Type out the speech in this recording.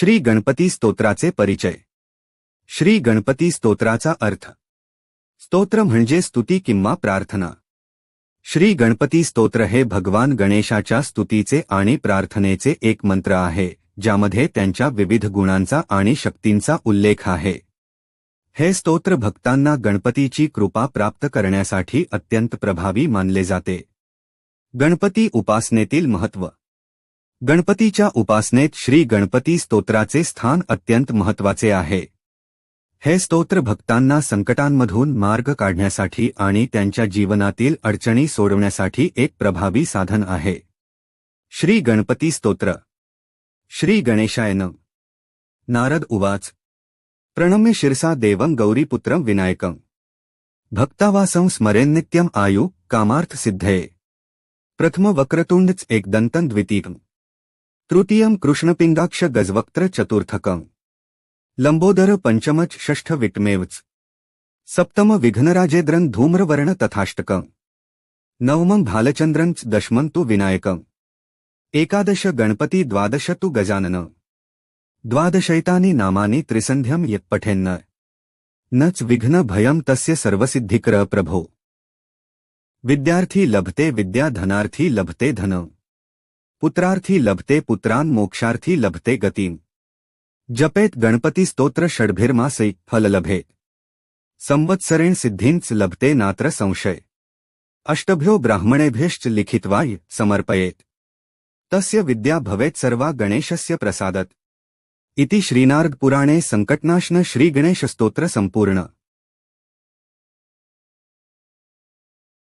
श्री गणपती स्तोत्राचे परिचय. श्री गणपती स्तोत्राचा अर्थ. स्तोत्र म्हणजे स्तुती किंवा प्रार्थना. श्री गणपती स्तोत्र हे भगवान गणेशाच्या स्तुतीचे आणि प्रार्थनेचे एक मंत्र आहे, ज्यामध्ये त्यांच्या विविध गुणांचा आणि शक्तींचा उल्लेख आहे. हे स्तोत्र भक्तांना गणपतीची कृपा प्राप्त करण्यासाठी अत्यंत प्रभावी मानले जाते. गणपती उपासनेतील महत्त्व. गणपतीच्या उपासनेत श्री गणपती स्तोत्राचे स्थान अत्यंत महत्त्वाचे आहे. हे स्तोत्र भक्तांना संकटांमधून मार्ग काढण्यासाठी आणि त्यांच्या जीवनातील अडचणी सोडवण्यासाठी एक प्रभावी साधन आहे. श्री गणपती स्तोत्र. श्री गणेशाय नमः. नारद उवाच. प्रणम्य शिरसा देवं गौरीपुत्रं विनायकं भक्तावासं स्मरेन्नित्यं आयु कामार्थ सिद्धये. प्रथम वक्रतुंड एकदन्तं द्वितीयं तृतीयं कृष्णपिंडाक्ष गजवक्त्र चतुर्थकं लंबोदर पंचमच षष्ठ विक्टमेवच. सप्तम विघ्नराजेन्द्रं धूम्रवर्ण तथाष्टकं. नवमं भालचंद्रं दशमं तु विनायकं. एकादश गणपति द्वादश तु गजानन. द्वादशैतानि नामानि त्रिसन्ध्यं यत्पठेन्न नच विघ्न भयं तस्य सर्वसिद्धिकर प्रभो. विद्यार्थी लभते विद्या, धनार्थी लभते धन, पुत्रार्थी लभते पुत्रान्, मोक्षार्थी लभते गतिम्. जपेत गणपती स्तोत्र षड्भिर्मासै फल लभेत. संवत्सरेण सिद्धींच लभते नात्र संशय. अष्टभ्यो ब्राह्मणेभ्यश्च लिखित्वा समर्पयेत. तस्य विद्या भवेत् सर्वा गणेशस्य प्रसादत्. इति श्रीनारद पुराणे संकटनाशन श्री गणेश स्तोत्र संपूर्ण.